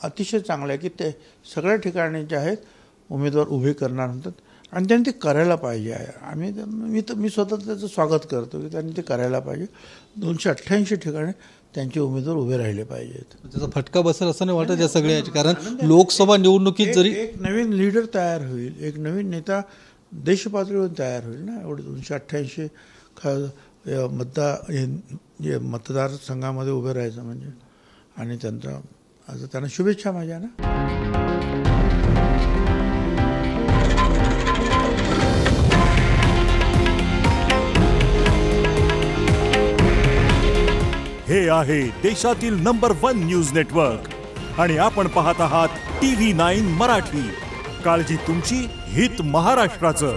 अतिशय चांगलं आहे की ते सगळ्या ठिकाणी जे आहेत उमेदवार उभे करणार म्हणतात आणि त्यांनी ते करायला पाहिजे आहे. मी स्वतः त्याचं स्वागत करतो की त्यांनी ते करायला पाहिजे. 288 ठिकाणी त्यांचे उमेदवार उभे राहिले पाहिजेत. त्याचा फटका बसेल असं नाही वाटत या सगळ्याची, कारण लोकसभा निवडणुकीत जरी एक नवीन लीडर तयार होईल, एक नवीन नेता देशपातळीवर तयार होईल ना. एवढे 288 मतदारसंघामध्ये उभे राहायचं म्हणजे, आणि त्यांना शुभेच्छा माझ्या ना. हे आहे देशातील नंबर 1 न्यूज नेटवर्क आणि आपण पाहत आहात TV9 मराठी. काळजी तुमची, हित महाराष्ट्राचं.